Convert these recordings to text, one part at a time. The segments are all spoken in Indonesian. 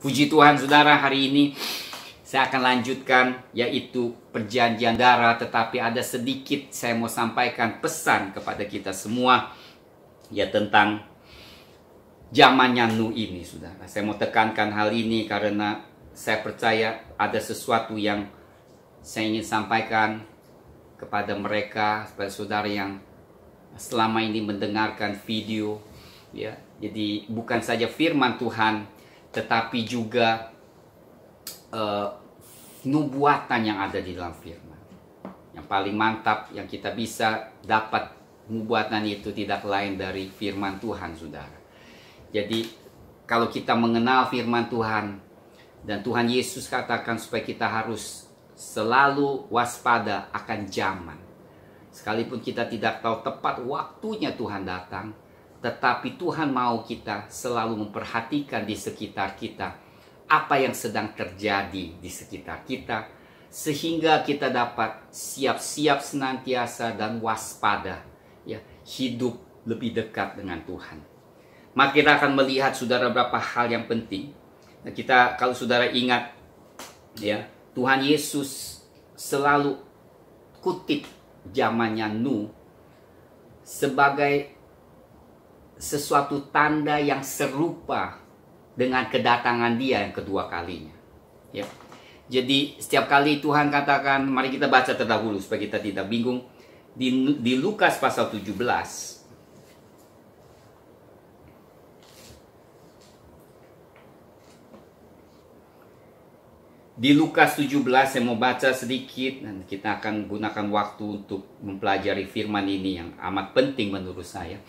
Puji Tuhan saudara, hari ini saya akan lanjutkan yaitu perjanjian darah. Tetapi ada sedikit saya mau sampaikan pesan kepada kita semua, ya, tentang zamannya Nuh ini saudara. Saya mau tekankan hal ini karena saya percaya ada sesuatu yang saya ingin sampaikan kepada mereka, kepada saudara yang selama ini mendengarkan video, ya. Jadi bukan saja firman Tuhan, tetapi juga nubuatan yang ada di dalam firman. Yang paling mantap yang kita bisa dapat nubuatan itu tidak lain dari firman Tuhan, saudara. Jadi kalau kita mengenal firman Tuhan, dan Tuhan Yesus katakan supaya kita harus selalu waspada akan zaman. Sekalipun kita tidak tahu tepat waktunya Tuhan datang, tetapi Tuhan mau kita selalu memperhatikan di sekitar kita apa yang sedang terjadi di sekitar kita, sehingga kita dapat siap-siap senantiasa dan waspada, ya, hidup lebih dekat dengan Tuhan. Maka kita akan melihat saudara beberapa hal yang penting. Nah, kita, kalau saudara ingat, ya, Tuhan Yesus selalu kutip zamannya Nuh sebagai sesuatu tanda yang serupa dengan kedatangan dia yang kedua kalinya, ya. Jadi setiap kali Tuhan katakan, mari kita baca terdahulu supaya kita tidak bingung. Di Lukas pasal 17, di Lukas 17 saya mau baca sedikit, dan kita akan gunakan waktu untuk mempelajari firman ini yang amat penting menurut saya.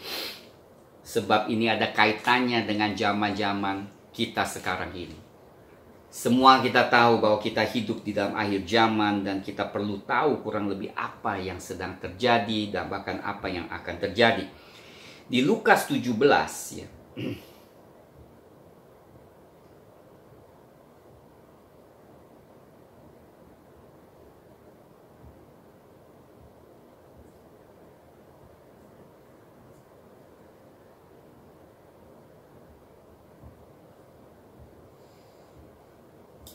Sebab ini ada kaitannya dengan zaman-zaman kita sekarang ini. Semua kita tahu bahwa kita hidup di dalam akhir zaman, dan kita perlu tahu kurang lebih apa yang sedang terjadi dan bahkan apa yang akan terjadi. Di Lukas 17, ya.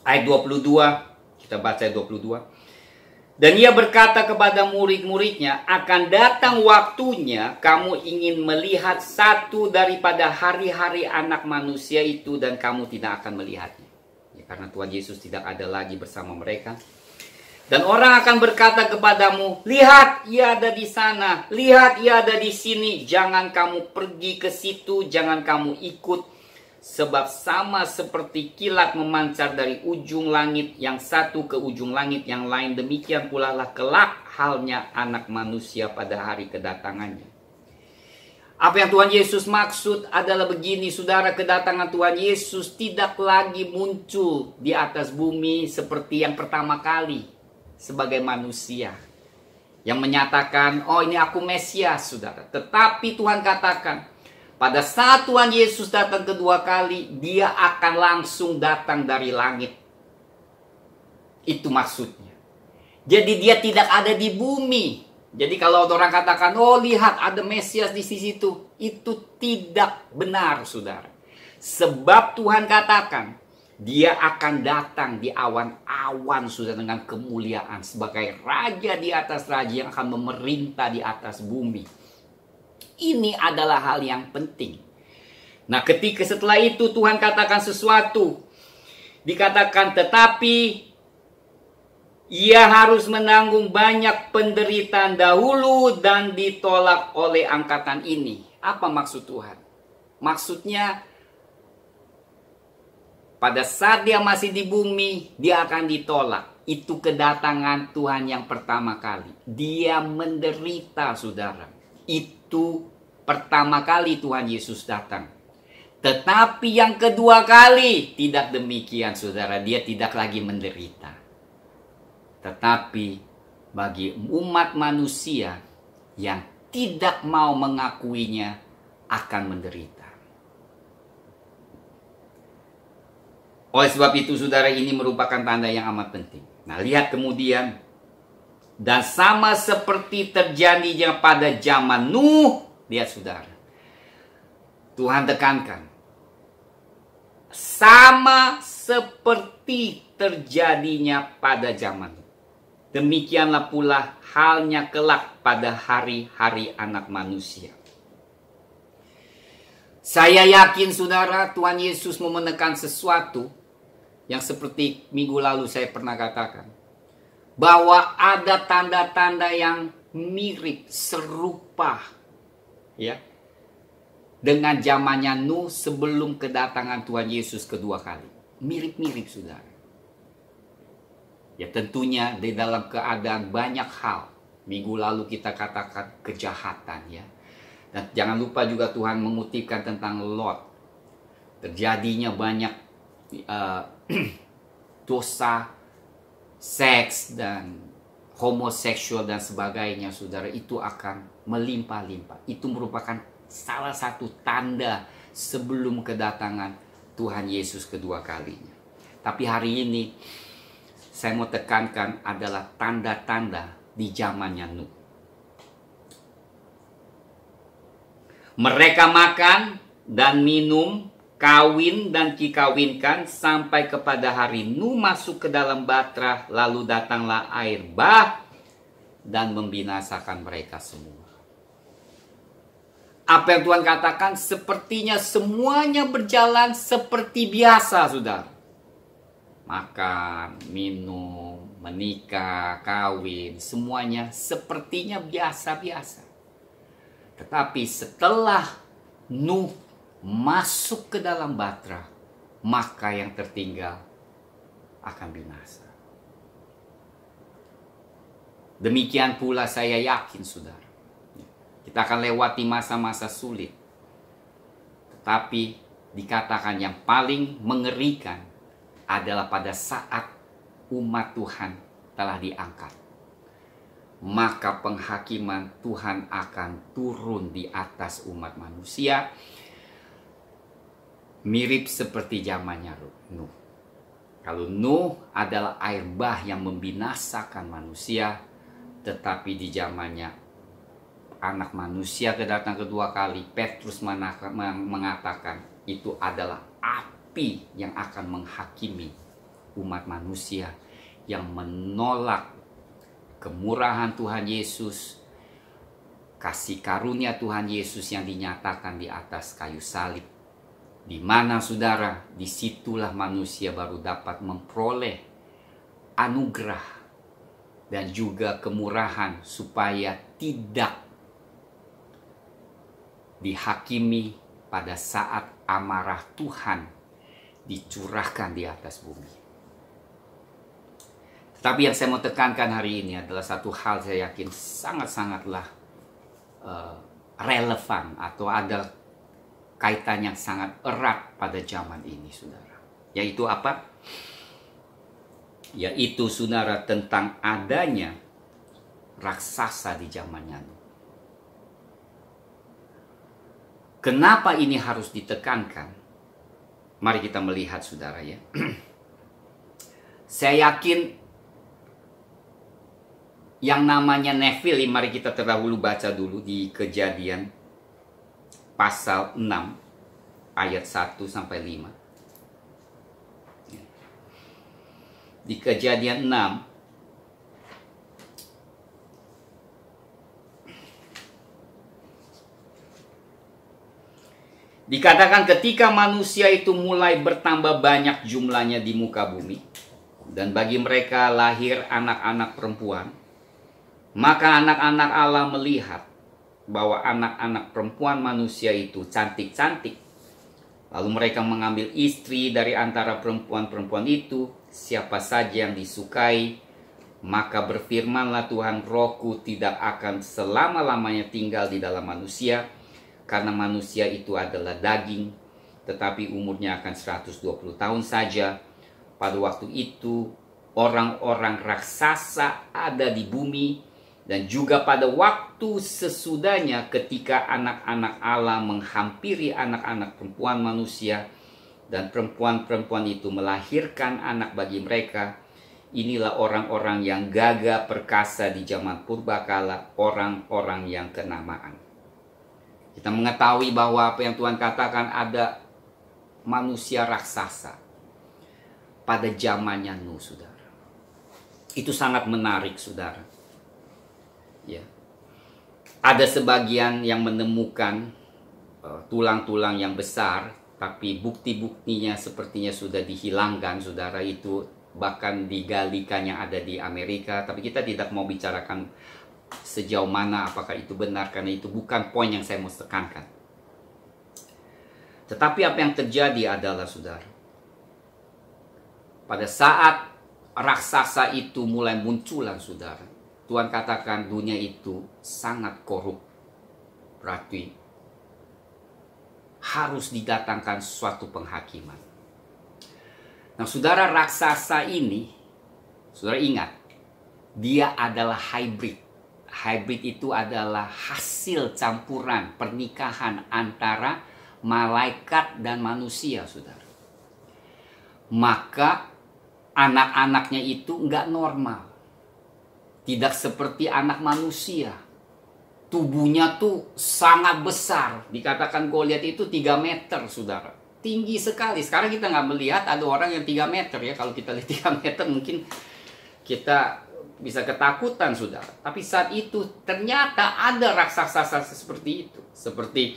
Ayat 22, kita baca ayat 22. Dan ia berkata kepada murid-muridnya, akan datang waktunya kamu ingin melihat satu daripada hari-hari anak manusia itu, dan kamu tidak akan melihatnya. Ya, karena Tuhan Yesus tidak ada lagi bersama mereka. Dan orang akan berkata kepadamu, lihat ia ada di sana, lihat ia ada di sini. Jangan kamu pergi ke situ, jangan kamu ikut. Sebab sama seperti kilat memancar dari ujung langit yang satu ke ujung langit yang lain, demikian pula lah kelak halnya anak manusia pada hari kedatangannya. Apa yang Tuhan Yesus maksud adalah begini, saudara. Kedatangan Tuhan Yesus tidak lagi muncul di atas bumi seperti yang pertama kali sebagai manusia yang menyatakan, oh ini aku Mesias, saudara. Tetapi Tuhan katakan, pada saat Tuhan Yesus datang kedua kali, dia akan langsung datang dari langit. Itu maksudnya. Jadi dia tidak ada di bumi. Jadi kalau orang katakan, oh lihat ada Mesias di situ, itu tidak benar, saudara. Sebab Tuhan katakan, dia akan datang di awan-awan, sudah, dengan kemuliaan sebagai raja di atas raja yang akan memerintah di atas bumi. Ini adalah hal yang penting. Nah, ketika setelah itu Tuhan katakan sesuatu. Dikatakan, tetapi ia harus menanggung banyak penderitaan dahulu dan ditolak oleh angkatan ini. Apa maksud Tuhan? Maksudnya, pada saat dia masih di bumi, dia akan ditolak. Itu kedatangan Tuhan yang pertama kali. Dia menderita, saudara. Itu pertama kali Tuhan Yesus datang. Tetapi yang kedua kali tidak demikian, saudara. Dia tidak lagi menderita. Tetapi bagi umat manusia yang tidak mau mengakuinya akan menderita. Oleh sebab itu, saudara, ini merupakan tanda yang amat penting. Nah, lihat kemudian. Dan sama seperti terjadinya pada zaman Nuh, lihat saudara, Tuhan tekankan, sama seperti terjadinya pada zaman. Demikianlah pula halnya kelak pada hari-hari anak manusia. Saya yakin saudara, Tuhan Yesus mau menekan sesuatu yang seperti minggu lalu saya pernah katakan. Bahwa ada tanda-tanda yang mirip, serupa, ya, dengan zamannya Nuh sebelum kedatangan Tuhan Yesus kedua kali. Mirip-mirip saudara. Ya tentunya di dalam keadaan banyak hal. Minggu lalu kita katakan kejahatan ya. Dan jangan lupa juga Tuhan mengutipkan tentang Lot. Terjadinya banyak dosa, seks dan homoseksual dan sebagainya saudara. Itu akan melimpah-limpah. Itu merupakan salah satu tanda sebelum kedatangan Tuhan Yesus kedua kalinya. Tapi hari ini saya mau tekankan adalah tanda-tanda di zamannya Nuh. Mereka makan dan minum, kawin dan dikawinkan sampai kepada hari Nuh masuk ke dalam batra, lalu datanglah air bah dan membinasakan mereka semua. Apa yang Tuhan katakan sepertinya semuanya berjalan seperti biasa, saudara. Makan, minum, menikah, kawin, semuanya sepertinya biasa-biasa. Tetapi setelah Nuh masuk ke dalam batra, maka yang tertinggal akan binasa. Demikian pula saya yakin, saudara. Kita akan lewati masa-masa sulit. Tetapi dikatakan yang paling mengerikan adalah pada saat umat Tuhan telah diangkat. Maka penghakiman Tuhan akan turun di atas umat manusia. Mirip seperti zamannya Nuh. Kalau Nuh adalah air bah yang membinasakan manusia. Tetapi di zamannya anak manusia kedatang kedua kali, Petrus mengatakan itu adalah api yang akan menghakimi umat manusia yang menolak kemurahan Tuhan Yesus, kasih karunia Tuhan Yesus yang dinyatakan di atas kayu salib. Di mana saudara, disitulah manusia baru dapat memperoleh anugerah dan juga kemurahan supaya tidak dihakimi pada saat amarah Tuhan dicurahkan di atas bumi. Tetapi yang saya mau tekankan hari ini adalah satu hal saya yakin sangat-sangatlah relevan atau ada kaitan yang sangat erat pada zaman ini, saudara. Yaitu apa? Yaitu, saudara, tentang adanya raksasa di zamannya Nuh. Kenapa ini harus ditekankan? Mari kita melihat, saudara ya. Saya yakin yang namanya Nephilim, mari kita terdahulu baca dulu di Kejadian pasal 6 ayat 1 sampai 5. Di Kejadian 6 dikatakan ketika manusia itu mulai bertambah banyak jumlahnya di muka bumi, dan bagi mereka lahir anak-anak perempuan, maka anak-anak Allah melihat bahwa anak-anak perempuan manusia itu cantik-cantik. Lalu mereka mengambil istri dari antara perempuan-perempuan itu, siapa saja yang disukai. Maka berfirmanlah Tuhan, rohku tidak akan selama-lamanya tinggal di dalam manusia, karena manusia itu adalah daging, tetapi umurnya akan 120 tahun saja. Pada waktu itu orang-orang raksasa ada di bumi, dan juga pada waktu sesudahnya ketika anak-anak Allah menghampiri anak-anak perempuan manusia, dan perempuan-perempuan itu melahirkan anak bagi mereka. Inilah orang-orang yang gagah perkasa di zaman purbakala, orang-orang yang kenamaan. Kita mengetahui bahwa apa yang Tuhan katakan ada manusia raksasa. pada zamannya Nuh, saudara. Itu sangat menarik, saudara. Ya. Ada sebagian yang menemukan tulang-tulang yang besar, tapi bukti-buktinya sepertinya sudah dihilangkan, saudara. Itu bahkan digalikan yang ada di Amerika. Tapi kita tidak mau bicarakan sejauh mana apakah itu benar, karena itu bukan poin yang saya mau tekankan. Tetapi apa yang terjadi adalah, saudara, pada saat raksasa itu mulai munculan, saudara, Tuhan katakan dunia itu sangat korup. Berarti harus didatangkan suatu penghakiman. Nah, saudara, raksasa ini, saudara ingat, dia adalah hybrid. Hybrid itu adalah hasil campuran pernikahan antara malaikat dan manusia, saudara. Maka anak-anaknya itu nggak normal. Tidak seperti anak manusia. Tubuhnya tuh sangat besar. Dikatakan Goliat itu 3 meter, saudara. Tinggi sekali. Sekarang kita nggak melihat ada orang yang 3 meter ya. Kalau kita lihat 3 meter mungkin kita bisa ketakutan, saudara. Tapi saat itu ternyata ada raksasa seperti itu. Seperti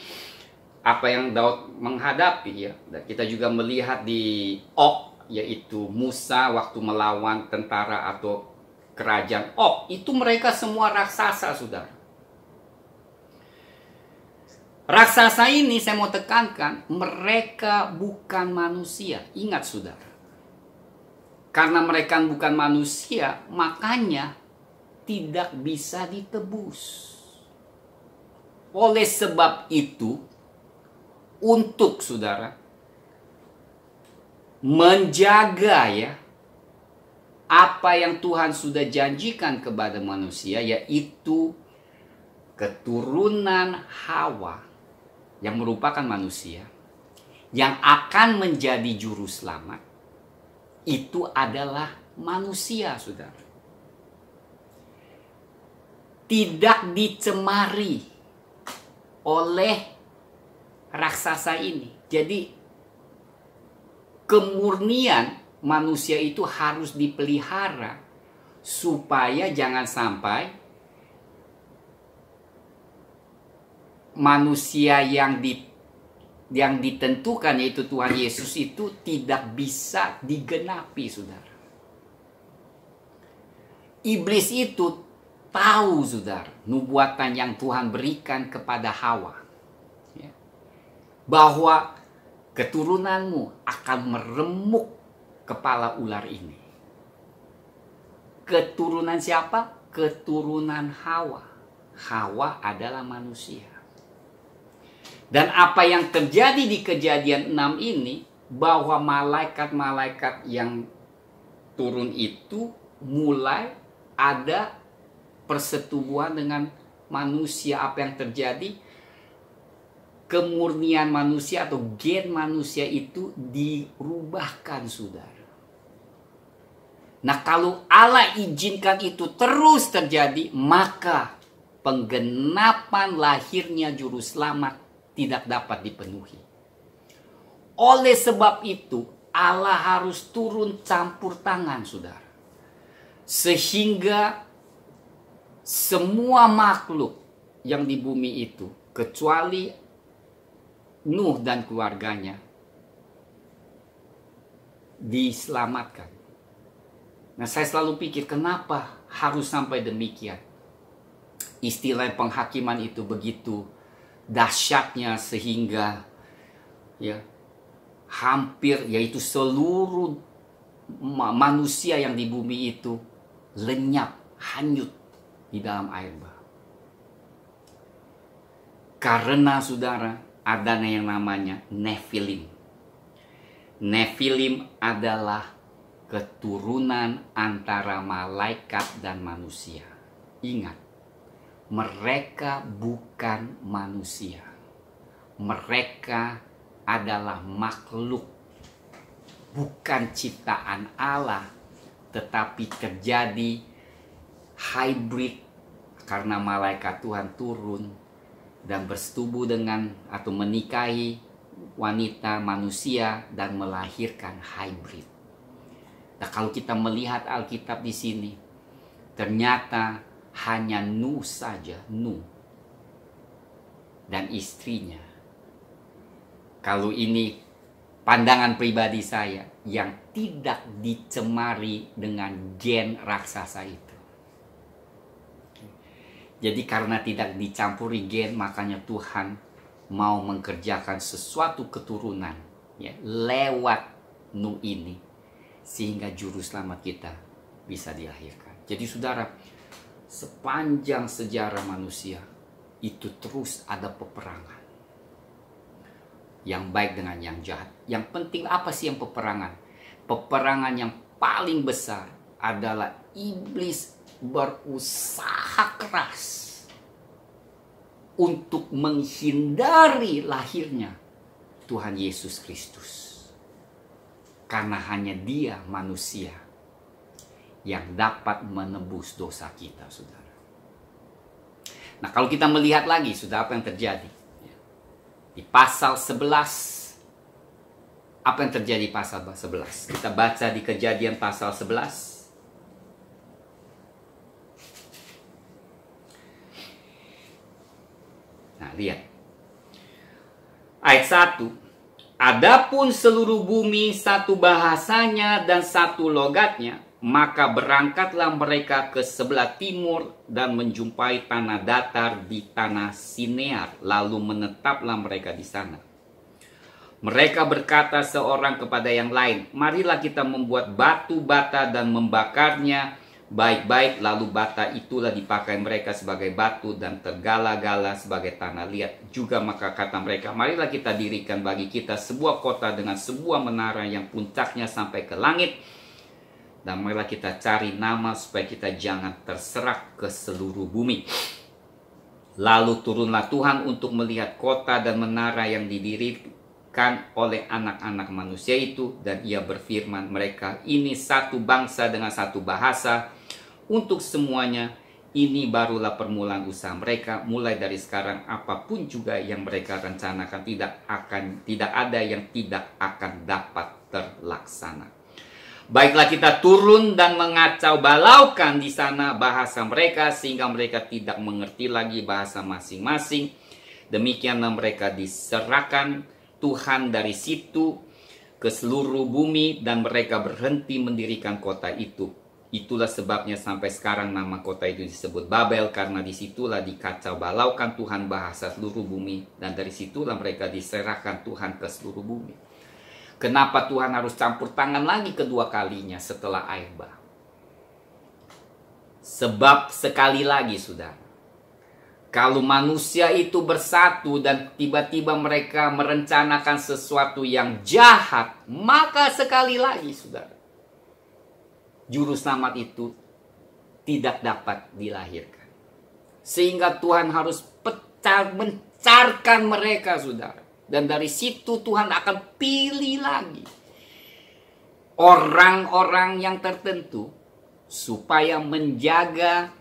apa yang Daud menghadapi ya. Dan kita juga melihat di Og, yaitu Musa waktu melawan tentara atau kerajaan Og. Itu mereka semua raksasa, saudara. Raksasa ini saya mau tekankan, mereka bukan manusia. Ingat, saudara. Karena mereka bukan manusia, makanya tidak bisa ditebus. Oleh sebab itu, untuk saudara menjaga ya apa yang Tuhan sudah janjikan kepada manusia, yaitu keturunan Hawa yang merupakan manusia yang akan menjadi juru selamat, itu adalah manusia, saudara. Tidak dicemari oleh raksasa ini. Jadi kemurnian manusia itu harus dipelihara supaya jangan sampai manusia yang ditentukan, yaitu Tuhan Yesus, itu tidak bisa digenapi, saudara. Iblis itu tahu, saudara, nubuatan yang Tuhan berikan kepada Hawa, ya, bahwa keturunanmu akan meremuk kepala ular ini. Keturunan siapa? Keturunan Hawa. Hawa adalah manusia. Dan apa yang terjadi di Kejadian 6 ini, bahwa malaikat-malaikat yang turun itu mulai ada persetubuhan dengan manusia. Apa yang terjadi? Kemurnian manusia atau gen manusia itu dirubahkan, saudara. Nah, kalau Allah izinkan itu terus terjadi, maka penggenapan lahirnya juru selamat tidak dapat dipenuhi. Oleh sebab itu, Allah harus turun campur tangan, saudara. Sehingga semua makhluk yang di bumi itu, kecuali Nuh dan keluarganya, diselamatkan. Nah, saya selalu pikir, kenapa harus sampai demikian? Istilah penghakiman itu begitu dahsyatnya sehingga ya hampir, yaitu seluruh manusia yang di bumi itu lenyap, hanyut di dalam air bah. Karena, saudara, adanya yang namanya Nephilim. Nephilim adalah keturunan antara malaikat dan manusia. Ingat, mereka bukan manusia. Mereka adalah makhluk, bukan ciptaan Allah, tetapi terjadi hybrid karena malaikat Tuhan turun dan bersetubuh dengan atau menikahi wanita manusia dan melahirkan hybrid. Nah, kalau kita melihat Alkitab di sini, ternyata hanya Nuh saja, Nuh dan istrinya. Kalau ini pandangan pribadi saya, yang tidak dicemari dengan gen raksasa itu. Jadi karena tidak dicampuri gen, makanya Tuhan mau mengerjakan sesuatu keturunan ya, lewat Nuh ini, sehingga juru selamat kita bisa dilahirkan. Jadi saudara, sepanjang sejarah manusia itu terus ada peperangan, yang baik dengan yang jahat. Yang penting apa sih yang peperangan? Peperangan yang paling besar adalah iblis berusaha keras untuk menghindari lahirnya Tuhan Yesus Kristus. Karena hanya Dia manusia yang dapat menebus dosa kita, saudara. Nah, kalau kita melihat lagi, sudah apa yang terjadi? Di pasal 11, apa yang terjadi di pasal 11? Kita baca di Kejadian pasal 11. Nah, lihat. Ayat 1. Adapun seluruh bumi satu bahasanya dan satu logatnya, maka berangkatlah mereka ke sebelah timur dan menjumpai tanah datar di tanah Sinear, lalu menetaplah mereka di sana. Mereka berkata seorang kepada yang lain, marilah kita membuat batu bata dan membakarnya baik-baik, lalu bata itulah dipakai mereka sebagai batu dan tergala-gala sebagai tanah liat. Juga maka kata mereka, marilah kita dirikan bagi kita sebuah kota dengan sebuah menara yang puncaknya sampai ke langit. Dan marilah kita cari nama supaya kita jangan terserak ke seluruh bumi. Lalu turunlah Tuhan untuk melihat kota dan menara yang didirikan oleh anak-anak manusia itu. Dan ia berfirman, mereka ini satu bangsa dengan satu bahasa. Untuk semuanya ini barulah permulaan usaha mereka. Mulai dari sekarang apapun juga yang mereka rencanakan tidak ada yang tidak akan dapat terlaksana. Baiklah kita turun dan mengacau balaukan di sana bahasa mereka, sehingga mereka tidak mengerti lagi bahasa masing-masing. Demikianlah mereka diserahkan Tuhan dari situ ke seluruh bumi, dan mereka berhenti mendirikan kota itu. Itulah sebabnya sampai sekarang nama kota itu disebut Babel, karena disitulah dikacau balaukan Tuhan bahasa seluruh bumi, dan dari situlah mereka diserahkan Tuhan ke seluruh bumi. Kenapa Tuhan harus campur tangan lagi kedua kalinya setelah air bah? Sebab sekali lagi, saudara, kalau manusia itu bersatu dan tiba-tiba mereka merencanakan sesuatu yang jahat, maka sekali lagi, saudara, juru selamat itu tidak dapat dilahirkan. Sehingga Tuhan harus mencarkan mereka, saudara. Dan dari situ Tuhan akan pilih lagi orang-orang yang tertentu supaya menjaga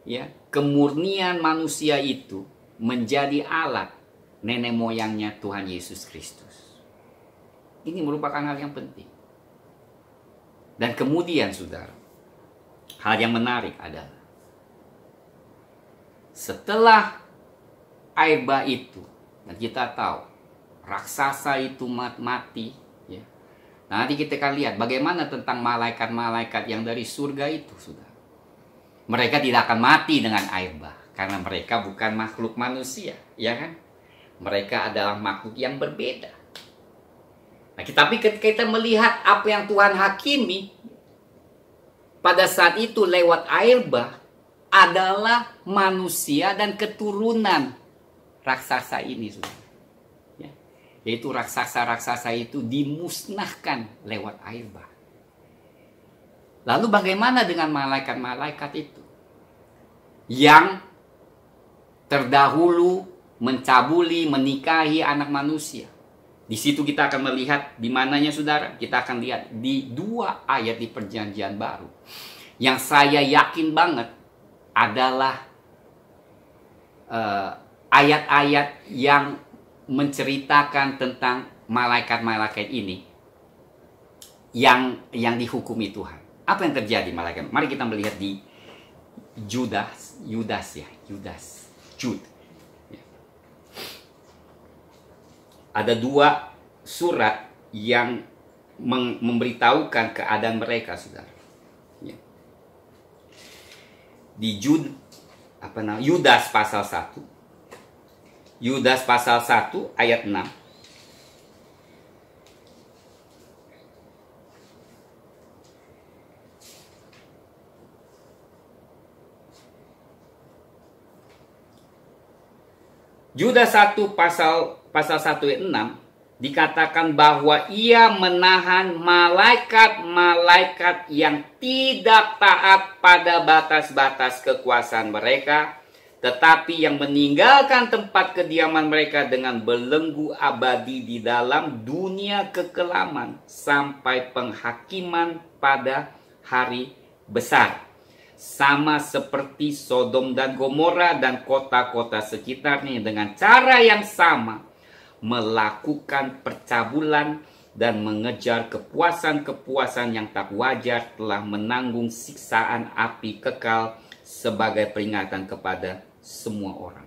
ya kemurnian manusia itu menjadi alat nenek moyangnya Tuhan Yesus Kristus. Ini merupakan hal yang penting. Dan kemudian, saudara, hal yang menarik adalah setelah air bah itu, dan kita tahu raksasa itu mati ya. Nah, nanti kita akan lihat bagaimana tentang malaikat-malaikat yang dari surga itu, sudah. Mereka tidak akan mati dengan air bah, karena mereka bukan makhluk manusia, ya kan? Mereka adalah makhluk yang berbeda. Nah, tapi ketika kita melihat apa yang Tuhan hakimi pada saat itu lewat air bah, adalah manusia dan keturunan raksasa ini, saudara. Ya. Yaitu raksasa-raksasa itu dimusnahkan lewat air bah. Lalu bagaimana dengan malaikat-malaikat itu yang terdahulu mencabuli, menikahi anak manusia? Di situ kita akan melihat di mananya, saudara. Kita akan lihat di 2 ayat di Perjanjian Baru yang saya yakin banget adalah ayat-ayat yang menceritakan tentang malaikat-malaikat ini. yang dihukumi Tuhan. Apa yang terjadi malaikat? Mari kita melihat di Jude. Ada 2 surat yang memberitahukan keadaan mereka, saudara. Ya. Di Yudas pasal 1. Yudas pasal 1 ayat 6. Yudas 1 pasal 1 ayat 6 dikatakan bahwa ia menahan malaikat-malaikat yang tidak taat pada batas-batas kekuasaan mereka, tetapi yang meninggalkan tempat kediaman mereka dengan belenggu abadi di dalam dunia kekelaman sampai penghakiman pada hari besar. Sama seperti Sodom dan Gomora dan kota-kota sekitarnya dengan cara yang sama melakukan percabulan dan mengejar kepuasan-kepuasan yang tak wajar, telah menanggung siksaan api kekal sebagai peringatan kepada semua orang.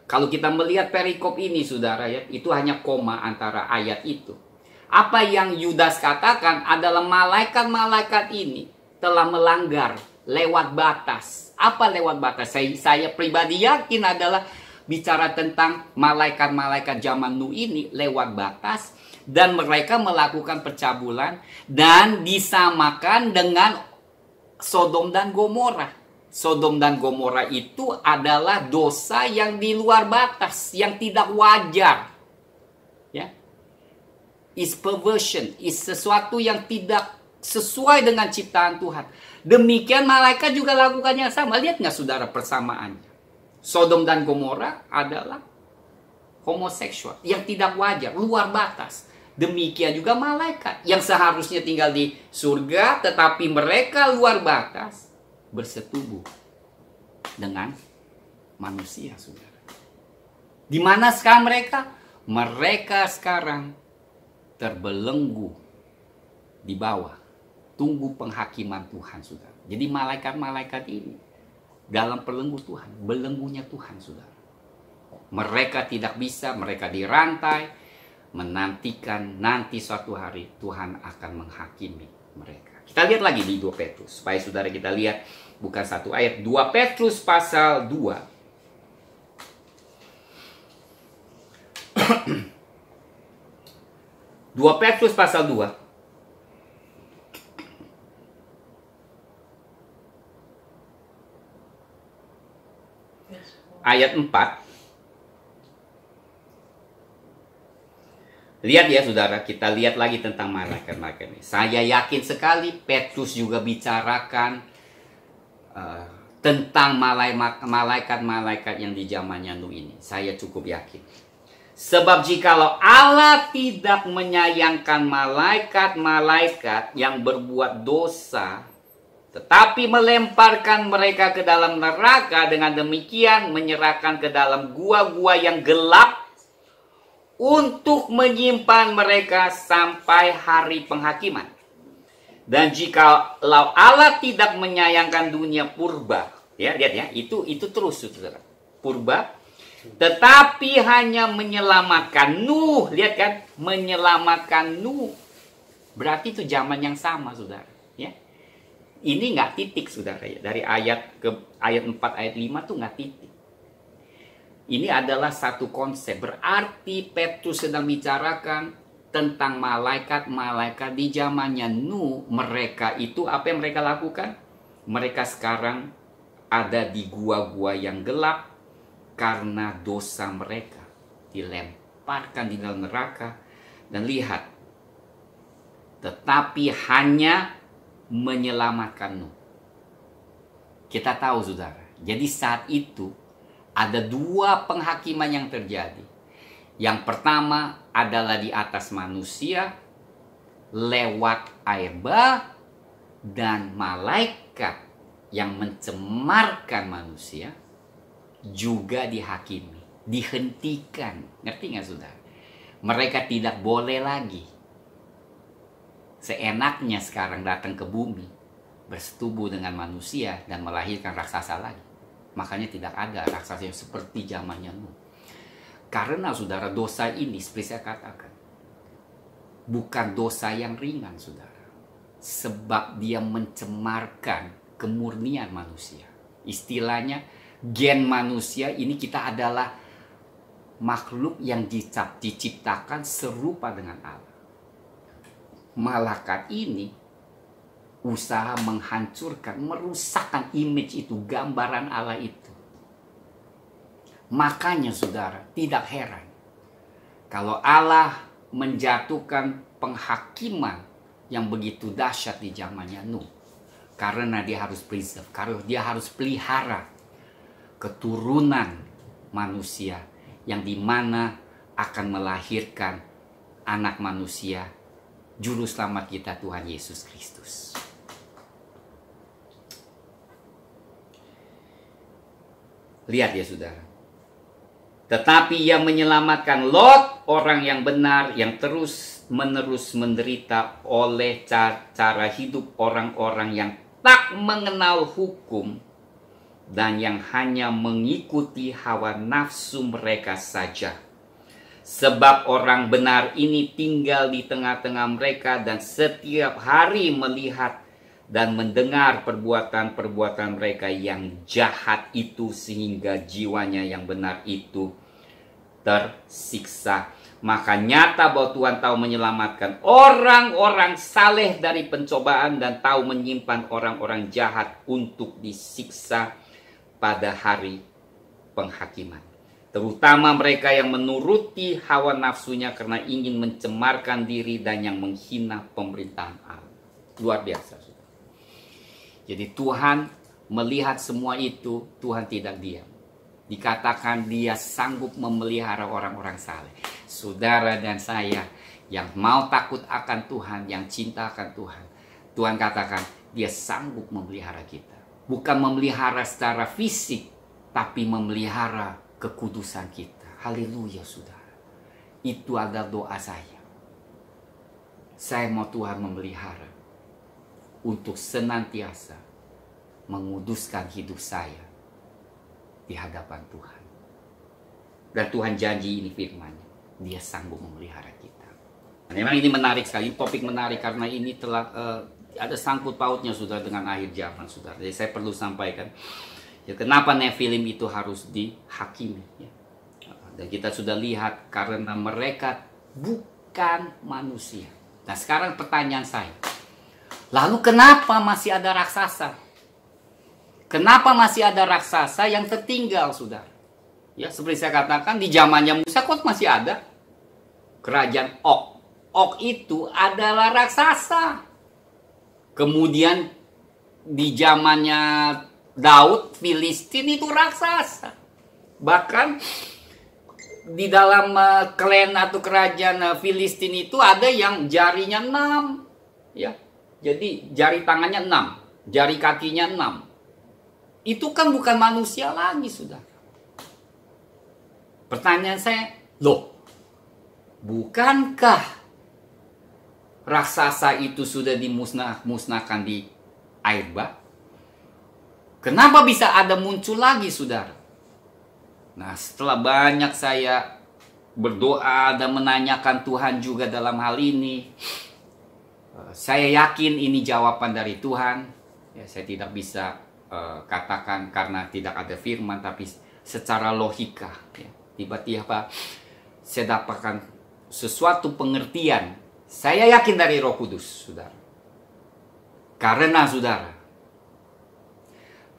Kalau kita melihat perikop ini, saudara, ya, itu hanya koma antara ayat itu. Apa yang Yudas katakan adalah malaikat-malaikat ini telah melanggar lewat batas. Apa lewat batas? Saya pribadi yakin adalah bicara tentang malaikat-malaikat zaman Nuh ini lewat batas, dan mereka melakukan percabulan dan disamakan dengan Sodom dan Gomora. Sodom dan Gomora itu adalah dosa yang di luar batas, yang tidak wajar. Ya. Is perversion, is sesuatu yang tidak sesuai dengan ciptaan Tuhan. Demikian malaikat juga lakukan yang sama. Lihat nggak, saudara, persamaannya? Sodom dan Gomora adalah homoseksual yang tidak wajar, luar batas. Demikian juga malaikat yang seharusnya tinggal di surga, tetapi mereka luar batas, bersetubuh dengan manusia, saudara. Di mana sekarang mereka? Mereka sekarang terbelenggu di bawah, tunggu penghakiman Tuhan, saudara. Jadi malaikat-malaikat ini dalam belenggu Tuhan, belenggunya Tuhan, saudara. Mereka tidak bisa, mereka dirantai, menantikan nanti suatu hari Tuhan akan menghakimi mereka. Kita lihat lagi di 2 Petrus, supaya saudara kita lihat bukan satu ayat. 2 Petrus pasal 2. 2 Petrus pasal 2. Ayat 4. Lihat ya, saudara, kita lihat lagi tentang malaikat-malaikat ini. Saya yakin sekali Petrus juga bicarakan tentang malaikat-malaikat yang di zamannya Nuh ini. Saya cukup yakin. Sebab jikalau Allah tidak menyayangkan malaikat-malaikat yang berbuat dosa, tetapi melemparkan mereka ke dalam neraka, dengan demikian menyerahkan ke dalam gua-gua yang gelap untuk menyimpan mereka sampai hari penghakiman. Dan jikalau Allah tidak menyayangkan dunia purba, ya, lihat ya, itu terus, saudara, purba, tetapi hanya menyelamatkan Nuh, lihat kan, menyelamatkan Nuh, berarti itu zaman yang sama, saudara, ya. Ini nggak titik, saudara, ya. Dari ayat ke ayat 4, ayat 5 tuh nggak titik. Ini adalah satu konsep. Berarti Petrus sedang bicarakan tentang malaikat-malaikat di zamannya Nuh. Mereka itu apa yang mereka lakukan? Mereka sekarang ada di gua-gua yang gelap karena dosa mereka. Dilemparkan di dalam neraka. Dan lihat, tetapi hanya menyelamatkan Nuh. Kita tahu, saudara, jadi saat itu ada 2 penghakiman yang terjadi. Yang pertama adalah di atas manusia lewat air bah, dan malaikat yang mencemarkan manusia juga dihakimi, dihentikan. Ngerti nggak, saudara? Mereka tidak boleh lagi seenaknya sekarang datang ke bumi, bersetubuh dengan manusia dan melahirkan raksasa lagi. Makanya tidak ada raksasa yang seperti zamannya Nuh. Karena saudara, dosa ini seperti saya katakan, bukan dosa yang ringan saudara. Sebab dia mencemarkan kemurnian manusia. Istilahnya gen manusia ini, kita adalah makhluk yang diciptakan serupa dengan Allah. Malaikat ini usaha menghancurkan, merusakkan image itu, gambaran Allah itu. Makanya saudara, tidak heran kalau Allah menjatuhkan penghakiman yang begitu dahsyat di zamannya Nuh. Karena dia harus preserve, karena dia harus pelihara keturunan manusia yang dimana akan melahirkan anak manusia, juru selamat kita Tuhan Yesus Kristus. Lihat ya saudara. Tetapi ia menyelamatkan Lot, orang yang benar, yang terus-menerus menderita oleh cara hidup orang-orang yang tak mengenal hukum dan yang hanya mengikuti hawa nafsu mereka saja. Sebab orang benar ini tinggal di tengah-tengah mereka dan setiap hari melihat dan mendengar perbuatan-perbuatan mereka yang jahat itu, sehingga jiwanya yang benar itu tersiksa. Maka nyata bahwa Tuhan tahu menyelamatkan orang-orang saleh dari pencobaan dan tahu menyimpan orang-orang jahat untuk disiksa pada hari penghakiman. Terutama mereka yang menuruti hawa nafsunya karena ingin mencemarkan diri dan yang menghina pemerintahan Allah. Luar biasa. Jadi Tuhan melihat semua itu, Tuhan tidak diam. Dikatakan dia sanggup memelihara orang-orang saleh. Saudara dan saya yang mau takut akan Tuhan, yang cinta akan Tuhan, Tuhan katakan dia sanggup memelihara kita. Bukan memelihara secara fisik, tapi memelihara kekudusan kita. Haleluya saudara. Itu adalah doa saya. Saya mau Tuhan memelihara untuk senantiasa menguduskan hidup saya di hadapan Tuhan. Dan Tuhan janji ini firman-Nya, dia sanggup memelihara kita. Dan memang ini menarik sekali, topik menarik karena ini telah ada sangkut pautnya sudah dengan akhir zaman saudara. Jadi saya perlu sampaikan ya, kenapa Nephilim itu harus dihakimi ya. Dan kita sudah lihat karena mereka bukan manusia. Nah sekarang pertanyaan saya, lalu kenapa masih ada raksasa? Kenapa masih ada raksasa yang tertinggal, saudara? Ya, seperti saya katakan, di zamannya Musa kok masih ada kerajaan Og. Og itu adalah raksasa. Kemudian di zamannya Daud, Filistin itu raksasa. Bahkan di dalam klan atau kerajaan Filistin itu ada yang jarinya 6. Ya. Jadi jari tangannya 6, jari kakinya 6. Itu kan bukan manusia lagi, saudara. Pertanyaan saya, loh, bukankah raksasa itu sudah dimusnahkan di air bah? Kenapa bisa ada muncul lagi, saudara? Nah, setelah banyak saya berdoa dan menanyakan Tuhan juga dalam hal ini, saya yakin ini jawaban dari Tuhan. Ya, saya tidak bisa katakan karena tidak ada firman, tapi secara logika ya, tiba-tiba saya dapatkan sesuatu pengertian. Saya yakin dari Roh Kudus, saudara. Karena saudara,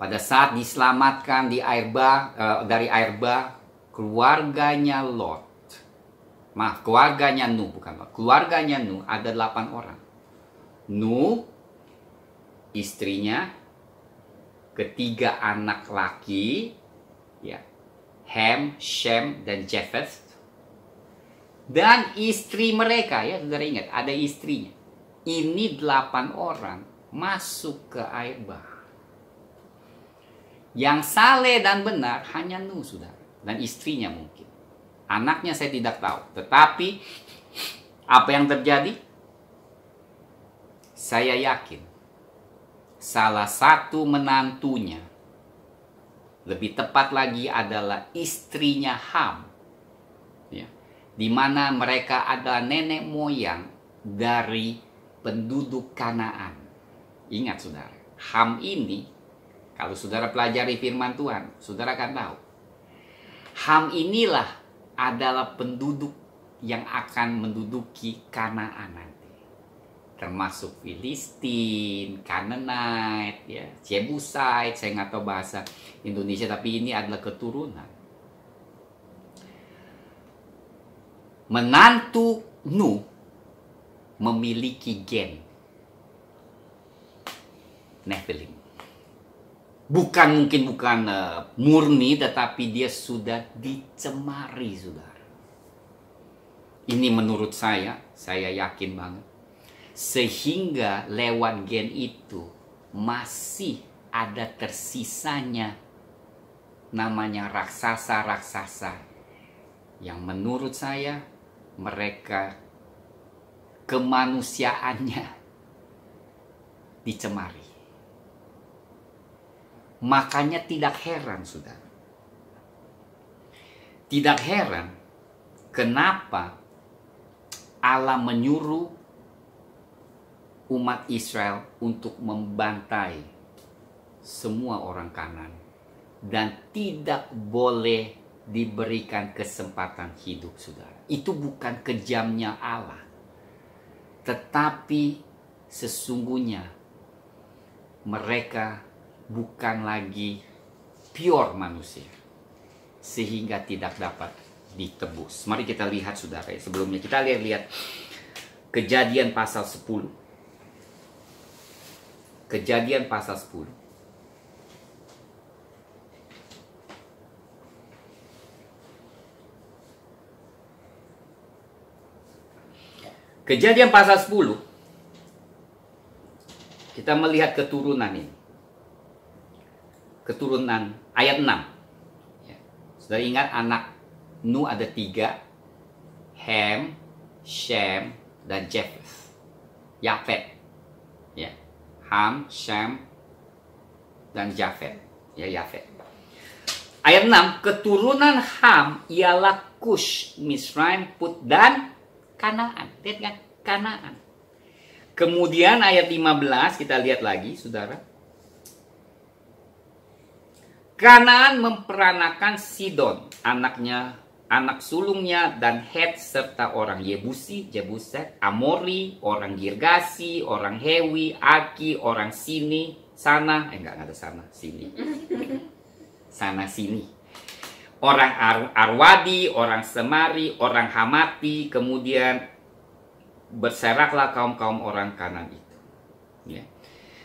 pada saat diselamatkan di air bah, dari air bah, keluarganya Lot, keluarganya Nuh, bukan Lot, keluarganya Nuh ada 8 orang. Nuh, istrinya, ketiga anak laki, ya, Ham, Shem, dan Japheth, dan istri mereka, ya, saudara ingat, ada istrinya. Ini 8 orang masuk ke air bah. Yang saleh dan benar hanya Nuh, saudara, dan istrinya mungkin. Anaknya saya tidak tahu. Tetapi apa yang terjadi? Saya yakin salah satu menantunya, lebih tepat lagi adalah istrinya Ham, ya, di mana mereka adalah nenek moyang dari penduduk Kanaan. Ingat saudara, Ham ini, kalau saudara pelajari firman Tuhan, saudara akan tahu, Ham inilah adalah penduduk yang akan menduduki Kanaan nanti, termasuk Filistin, Canaanite, ya, Jebusite. Saya nggak tahu bahasa Indonesia, tapi ini adalah keturunan. Menantu Nuh memiliki gen Nephilim. Bukan murni, tetapi dia sudah dicemari, saudara. Ini menurut saya yakin banget. Sehingga lewat gen itu masih ada tersisanya namanya raksasa-raksasa yang menurut saya mereka kemanusiaannya dicemari. Makanya tidak heran, saudara. Tidak heran kenapa Allah menyuruh umat Israel untuk membantai semua orang Kanaan dan tidak boleh diberikan kesempatan hidup, saudara. Itu bukan kejamnya Allah, tetapi sesungguhnya mereka bukan lagi pure manusia, sehingga tidak dapat ditebus. Mari kita lihat, saudara. Sebelumnya kita lihat Kejadian pasal 10. Kejadian pasal 10. Kejadian pasal 10. Kita melihat keturunan ini. Keturunan ayat 6. Ya. Saudara ingat anak Nuh ada 3. Ham, Shem, dan Yafet. Ya. Ham, Shem, dan Yafet. Ya, Yafet. Ayat 6, keturunan Ham ialah Kush, Misraim, Put, dan Kanaan. Lihat kan? Kanaan. Kemudian ayat 15 kita lihat lagi, saudara. Kanaan memperanakan Sidon, anak sulungnya, dan Het serta orang Yebusi, Jebuset, Amori, orang Girgasi, orang Hewi, Aki, orang Sini, sana, enggak ada sana, sini. Sana sini. Orang Arwadi, orang Semari, orang Hamati, kemudian berseraklah kaum-kaum orang Kanaan itu. Ya.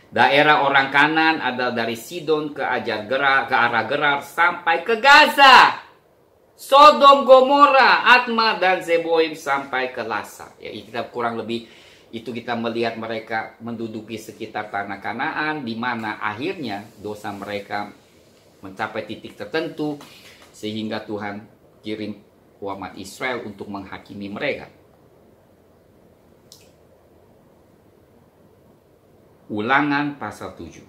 Daerah orang Kanaan adalah dari Sidon ke arah Gerar sampai ke Gaza. Sodom, Gomora, Atma, dan Zeboim sampai ke Lasa. Ya, kita kurang lebih itu kita melihat mereka menduduki sekitar tanah Kanaan, di mana akhirnya dosa mereka mencapai titik tertentu sehingga Tuhan kirim umat Israel untuk menghakimi mereka. Ulangan pasal 7.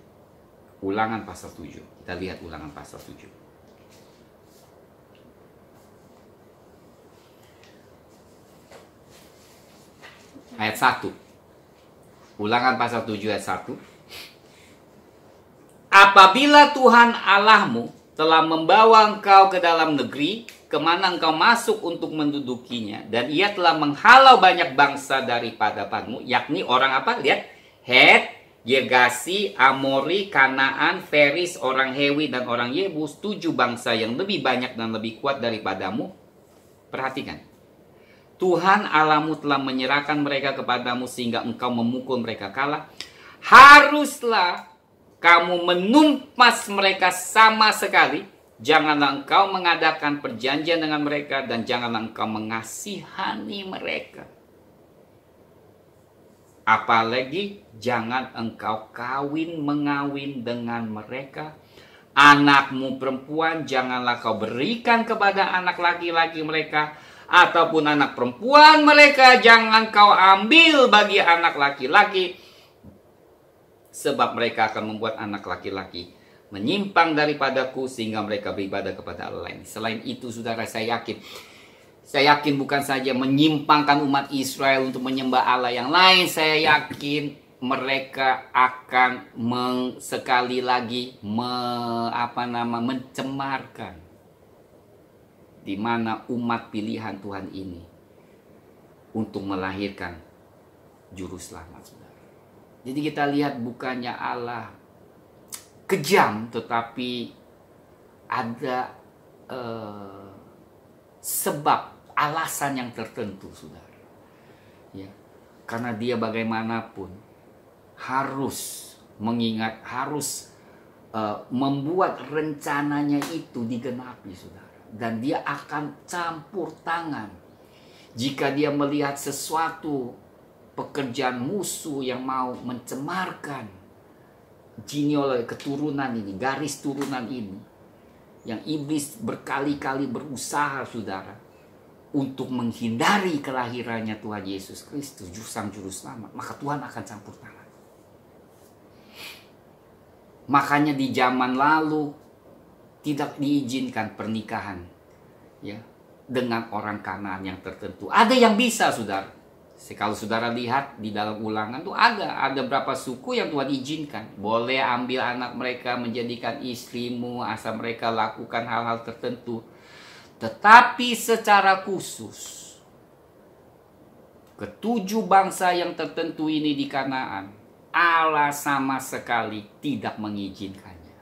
Ulangan pasal 7. Kita lihat Ulangan pasal 7. Ayat 1. Ulangan pasal 7 ayat 1. Apabila Tuhan Allahmu telah membawa engkau ke dalam negeri, kemana engkau masuk untuk mendudukinya, dan ia telah menghalau banyak bangsa daripadamu, yakni orang apa? Lihat. Het, Girgasi, Amori, Kanaan, Feris, orang Hewi, dan orang Yebus, 7 bangsa yang lebih banyak dan lebih kuat daripadamu. Perhatikan. Tuhan Allahmu telah menyerahkan mereka kepadamu sehingga engkau memukul mereka kalah. Haruslah kamu menumpas mereka sama sekali. Janganlah engkau mengadakan perjanjian dengan mereka dan janganlah engkau mengasihani mereka. Apalagi jangan engkau mengawin dengan mereka. Anakmu perempuan janganlah kau berikan kepada anak laki-laki mereka, ataupun anak perempuan mereka jangan kau ambil bagi anak laki-laki. sebab mereka akan membuat anak laki-laki menyimpang daripadaku sehingga mereka beribadah kepada Allah lain. Selain itu, saudara, saya yakin bukan saja menyimpangkan umat Israel untuk menyembah Allah yang lain, saya yakin mereka akan sekali lagi mencemarkan di mana umat pilihan Tuhan ini untuk melahirkan juru selamat, saudara. Jadi kita lihat bukannya Allah kejam, tetapi ada sebab, alasan yang tertentu, saudara. Ya, karena dia bagaimanapun harus mengingat, harus membuat rencananya itu digenapi, saudara. Dan dia akan campur tangan jika dia melihat sesuatu pekerjaan musuh yang mau mencemarkan genealogi keturunan ini, garis turunan ini, yang iblis berkali-kali berusaha, saudara, untuk menghindari kelahirannya Tuhan Yesus Kristus, Sang Juru Selamat, maka Tuhan akan campur tangan. Makanya di zaman lalu tidak diizinkan pernikahan, ya, dengan orang Kanaan yang tertentu. Ada yang bisa, saudara. Kalau saudara lihat di dalam Ulangan tuh ada berapa suku yang Tuhan izinkan. Boleh ambil anak mereka menjadikan istrimu, asal mereka lakukan hal-hal tertentu. Tetapi secara khusus, ketujuh bangsa yang tertentu ini di Kanaan, Allah sama sekali tidak mengizinkannya.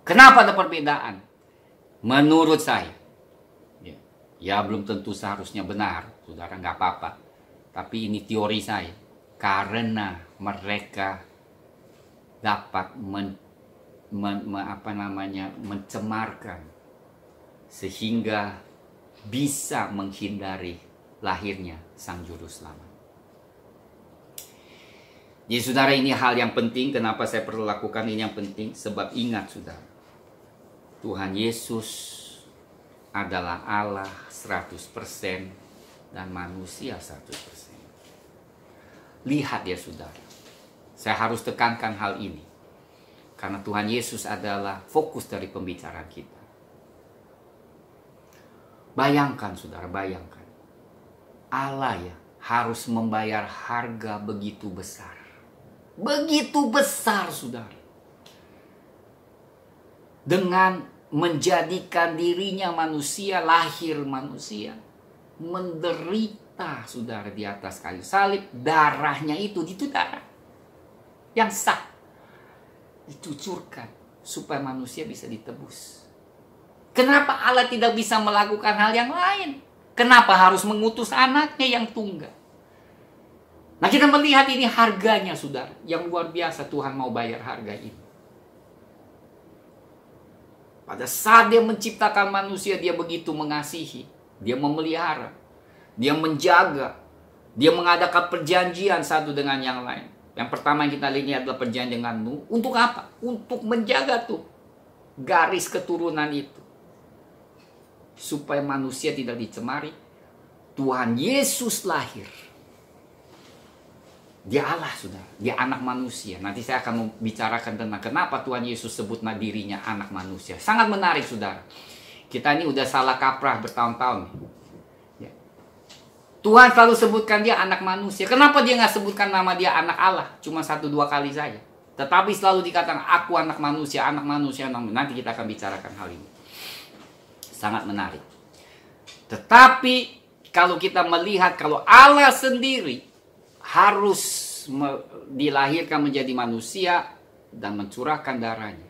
Kenapa ada perbedaan? Menurut saya, ya belum tentu seharusnya benar, saudara, nggak apa-apa. Tapi ini teori saya. Karena mereka dapat mencemarkan sehingga bisa menghindari lahirnya Sang Juru Selamat. Jadi saudara, ini hal yang penting. Kenapa saya perlu lakukan ini yang penting? Sebab ingat, saudara, Tuhan Yesus adalah Allah 100% dan manusia 100%. Lihat ya, saudara, saya harus tekankan hal ini karena Tuhan Yesus adalah fokus dari pembicaraan kita. Bayangkan, saudara, bayangkan Allah ya harus membayar harga begitu besar. Begitu besar, saudara, dengan menjadikan dirinya manusia, lahir manusia, menderita, saudara, di atas kayu salib. Darahnya itu darah yang sah dicucurkan supaya manusia bisa ditebus. Kenapa Allah tidak bisa melakukan hal yang lain? Kenapa harus mengutus anaknya yang tunggal? Nah, kita melihat ini harganya, saudara, yang luar biasa. Tuhan mau bayar harga ini. Pada saat dia menciptakan manusia, dia begitu mengasihi. Dia memelihara. Dia menjaga. Dia mengadakan perjanjian satu dengan yang lain. Yang pertama yang kita lihat adalah perjanjian dengan Nuh. Untuk apa? Untuk menjaga tuh garis keturunan itu. Supaya manusia tidak dicemari. Tuhan Yesus lahir. Dia Allah, saudara. Dia anak manusia. Nanti saya akan membicarakan tentang kenapa Tuhan Yesus sebut dirinya anak manusia. Sangat menarik, saudara. Kita ini udah salah kaprah bertahun-tahun. Ya. Tuhan selalu sebutkan dia anak manusia. Kenapa dia nggak sebutkan nama dia anak Allah? Cuma 1-2 kali saja. Tetapi selalu dikatakan aku anak manusia, anak manusia. Nanti kita akan bicarakan hal ini. Sangat menarik. Tetapi kalau kita melihat kalau Allah sendiri harus dilahirkan menjadi manusia dan mencurahkan darahnya.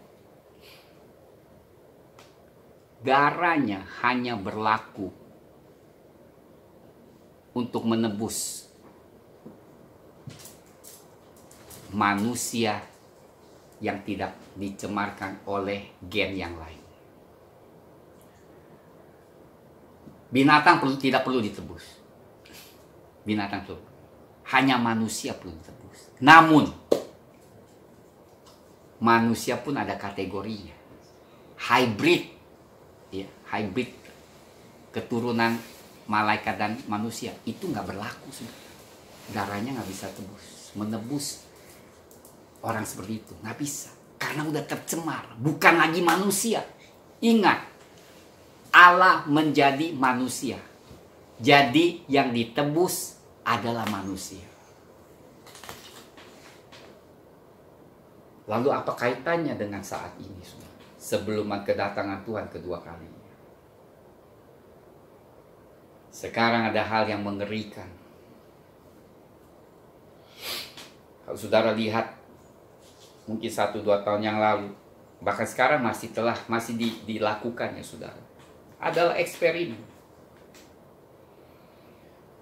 Darahnya hanya berlaku untuk menebus manusia yang tidak dicemarkan oleh gen yang lain. Binatang tidak perlu ditebus. Binatang perlu. Hanya manusia perlu ditebus. Namun manusia pun ada kategorinya. Hybrid, ya, hybrid keturunan malaikat dan manusia itu nggak berlaku, sudah. Darahnya nggak bisa menebus orang seperti itu. Nggak bisa. Karena udah tercemar. Bukan lagi manusia. Ingat, Allah menjadi manusia. Jadi yang ditebus adalah manusia. Lalu apa kaitannya dengan saat ini? Sebelum kedatangan Tuhan kedua kalinya. Sekarang ada hal yang mengerikan. Kalau saudara lihat, mungkin 1-2 tahun yang lalu, bahkan sekarang masih dilakukan ya saudara. Adalah eksperimen.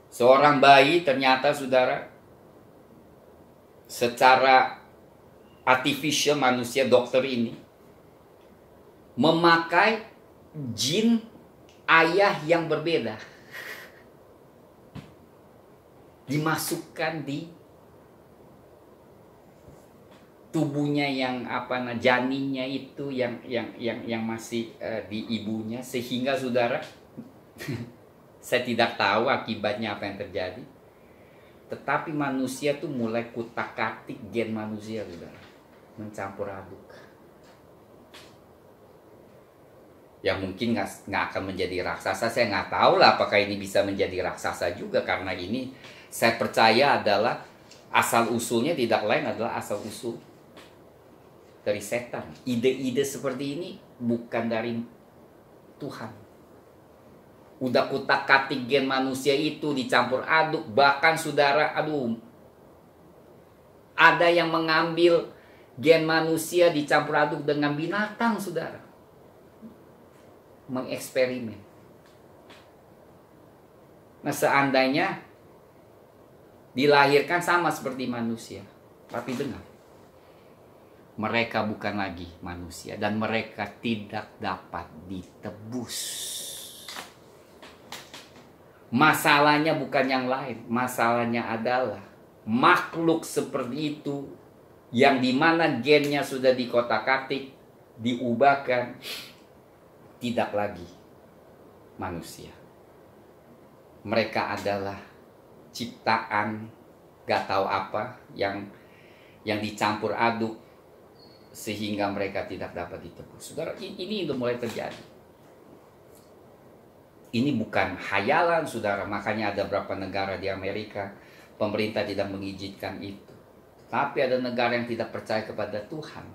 Seorang bayi ternyata saudara, secara artificial manusia dokter ini, memakai jin ayah yang berbeda. Dimasukkan di tubuhnya yang janinnya itu yang masih di ibunya, sehingga saudara saya tidak tahu akibatnya apa yang terjadi, tetapi manusia tuh mulai kutak-katik gen manusia saudara, mencampur aduk. Ya mungkin nggak akan menjadi raksasa, saya nggak tahu lah apakah ini bisa menjadi raksasa juga, karena ini saya percaya adalah asal usulnya tidak lain adalah asal usul dari setan. Ide-ide seperti ini bukan dari Tuhan. Udah kutak-katik gen manusia itu, dicampur aduk, bahkan saudara, ada yang mengambil gen manusia dicampur aduk dengan binatang saudara, mengeksperimen. Nah seandainya dilahirkan sama seperti manusia, tapi dengar, mereka bukan lagi manusia dan mereka tidak dapat ditebus. Masalahnya bukan yang lain, masalahnya adalah makhluk seperti itu yang dimana gennya sudah dikotak-katik, diubahkan, tidak lagi manusia. Mereka adalah ciptaan gak tahu apa yang dicampur aduk sehingga mereka tidak dapat ditebus. Saudara, ini udah mulai terjadi. Ini bukan hayalan saudara, makanya ada beberapa negara di Amerika pemerintah tidak mengizinkan itu. Tapi ada negara yang tidak percaya kepada Tuhan,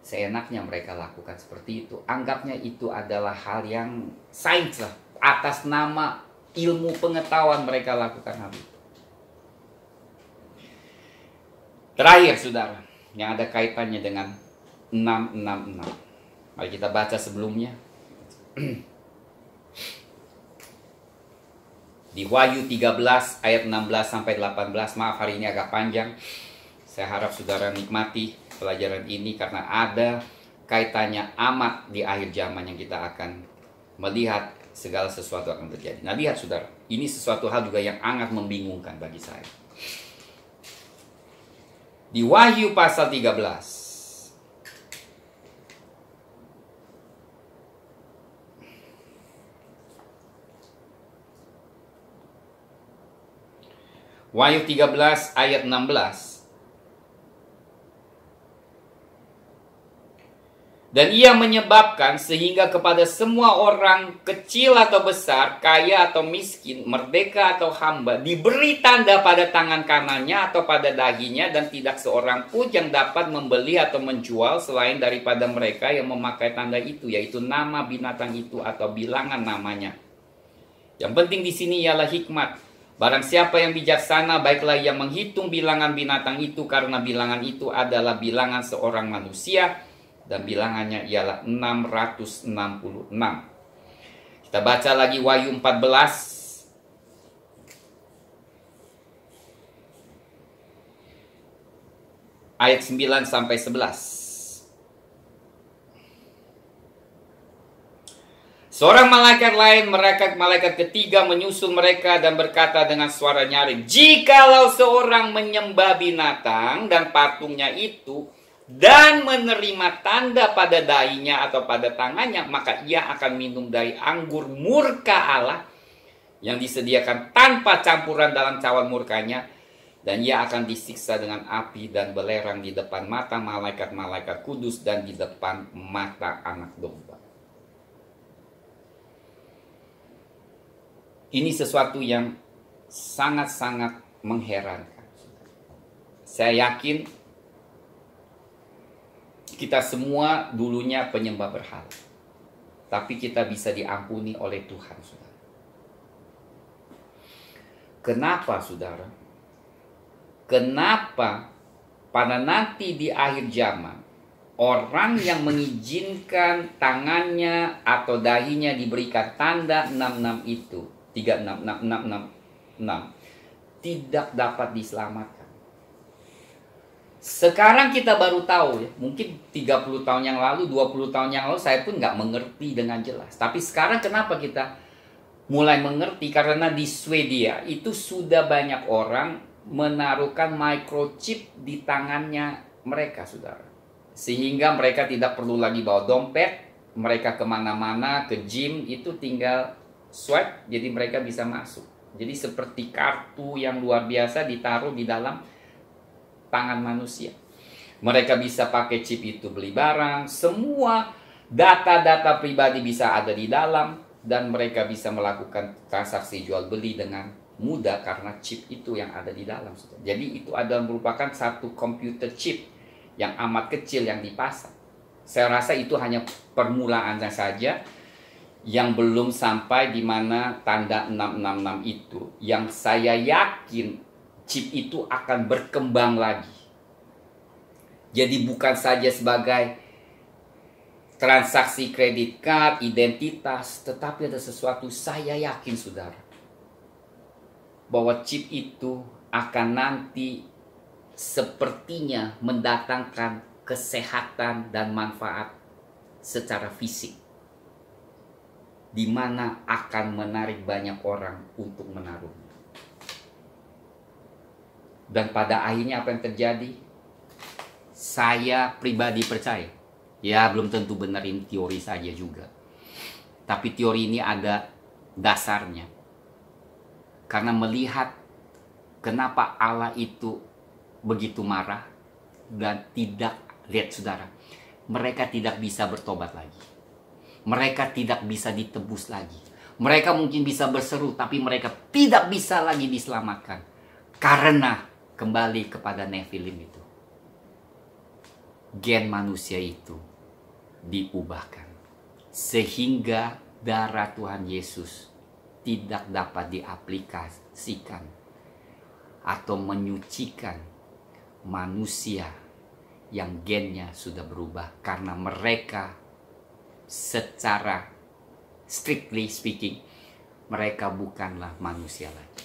seenaknya mereka lakukan seperti itu. Anggapnya itu adalah hal yang sains lah, atas nama ilmu pengetahuan mereka lakukan hal itu. Terakhir saudara, yang ada kaitannya dengan 666. Mari kita baca sebelumnya. Di Wahyu 13 ayat 16 sampai 18. Maaf hari ini agak panjang. Saya harap saudara nikmati pelajaran ini karena ada kaitannya amat di akhir zaman yang kita akan melihat segala sesuatu akan terjadi. Nah lihat saudara, ini sesuatu hal juga yang sangat membingungkan bagi saya. Di Wahyu pasal 13. Wahyu 13 ayat 16. Dan ia menyebabkan sehingga kepada semua orang kecil atau besar, kaya atau miskin, merdeka atau hamba, diberi tanda pada tangan kanannya atau pada dahinya, dan tidak seorang pun yang dapat membeli atau menjual selain daripada mereka yang memakai tanda itu, yaitu nama binatang itu atau bilangan namanya. Yang penting di sini ialah hikmat. Barang siapa yang bijaksana, baiklah yang menghitung bilangan binatang itu, karena bilangan itu adalah bilangan seorang manusia, dan bilangannya ialah 666. Kita baca lagi Wahyu 14 ayat 9 sampai 11. Seorang malaikat lain, malaikat ketiga menyusul mereka dan berkata dengan suara nyaring, jikalau seorang menyembah binatang dan patungnya itu dan menerima tanda pada dahinya atau pada tangannya, maka ia akan minum dari anggur murka Allah yang disediakan tanpa campuran dalam cawan murkanya, Dan ia akan disiksa dengan api dan belerang di depan mata malaikat-malaikat kudus dan di depan mata anak domba. Ini sesuatu yang sangat-sangat mengherankan. Saya yakin kita semua dulunya penyembah berhala. Tapi kita bisa diampuni oleh Tuhan, saudara. Kenapa, saudara? Kenapa pada nanti di akhir zaman orang yang mengizinkan tangannya atau dahinya diberikan tanda 66 itu 366666 tidak dapat diselamatkan? Sekarang kita baru tahu ya, mungkin 30 tahun yang lalu, 20 tahun yang lalu saya pun nggak mengerti dengan jelas. Tapi sekarang kenapa kita mulai mengerti? Karena di Swedia itu sudah banyak orang menaruhkan microchip di tangannya mereka, saudara. Sehingga mereka tidak perlu lagi bawa dompet, mereka kemana-mana, ke gym, itu tinggal swipe, jadi mereka bisa masuk. Jadi seperti kartu yang luar biasa ditaruh di dalam tangan manusia. Mereka bisa pakai chip itu beli barang, semua data-data pribadi bisa ada di dalam, dan mereka bisa melakukan transaksi jual beli dengan mudah karena chip itu yang ada di dalam. Jadi itu adalah merupakan satu komputer chip yang amat kecil yang dipasang. Saya rasa itu hanya permulaannya saja, yang belum sampai di mana tanda 666 itu, yang saya yakin chip itu akan berkembang lagi. Jadi bukan saja sebagai transaksi kredit card, identitas, tetapi ada sesuatu, saya yakin, saudara, bahwa chip itu akan nanti sepertinya mendatangkan kesehatan dan manfaat secara fisik, di mana akan menarik banyak orang untuk menaruhnya. Dan pada akhirnya apa yang terjadi? Saya pribadi percaya, ya belum tentu benar, ini teori saja juga, tapi teori ini ada dasarnya. Karena melihat kenapa Allah itu begitu marah dan tidak, lihat saudara, mereka tidak bisa bertobat lagi. Mereka tidak bisa ditebus lagi. Mereka mungkin bisa berseru, tapi mereka tidak bisa lagi diselamatkan. Karena kembali kepada Nephilim itu, gen manusia itu diubahkan. Sehingga darah Tuhan Yesus tidak dapat diaplikasikan atau menyucikan manusia yang gennya sudah berubah, karena mereka secara strictly speaking mereka bukanlah manusia lagi.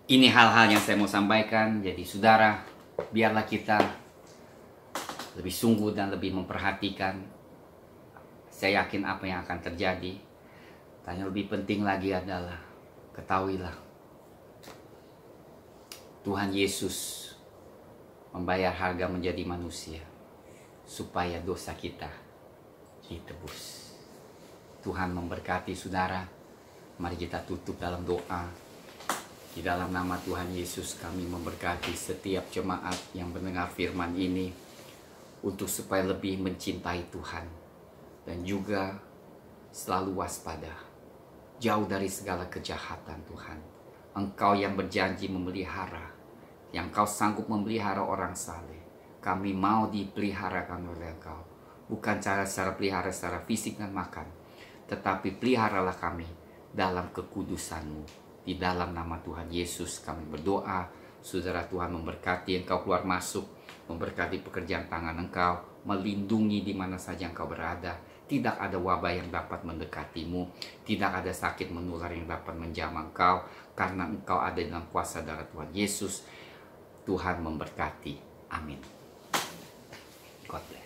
Ini hal-hal yang saya mau sampaikan. Jadi saudara, biarlah kita lebih sungguh dan lebih memperhatikan. Saya yakin apa yang akan terjadi. Dan yang lebih penting lagi adalah, ketahuilah, Tuhan Yesus membayar harga menjadi manusia supaya dosa kita ditebus. Tuhan memberkati saudara. Mari kita tutup dalam doa. Di dalam nama Tuhan Yesus kami memberkati setiap jemaat yang mendengar firman ini, untuk supaya lebih mencintai Tuhan dan juga selalu waspada, jauh dari segala kejahatan. Tuhan, Engkau yang berjanji memelihara, yang Kau sanggup memelihara orang saleh. Kami mau dipeliharakan oleh Engkau, bukan secara pelihara secara fisik dan makan, tetapi peliharalah kami dalam kekudusan-Mu. Di dalam nama Tuhan Yesus kami berdoa. Saudara, Tuhan memberkati Engkau keluar masuk, memberkati pekerjaan tangan Engkau, melindungi di mana saja Engkau berada. Tidak ada wabah yang dapat mendekatimu, tidak ada sakit menular yang dapat menjamah Engkau, karena Engkau ada dalam kuasa darah Tuhan Yesus. Tuhan memberkati. Amin. God bless.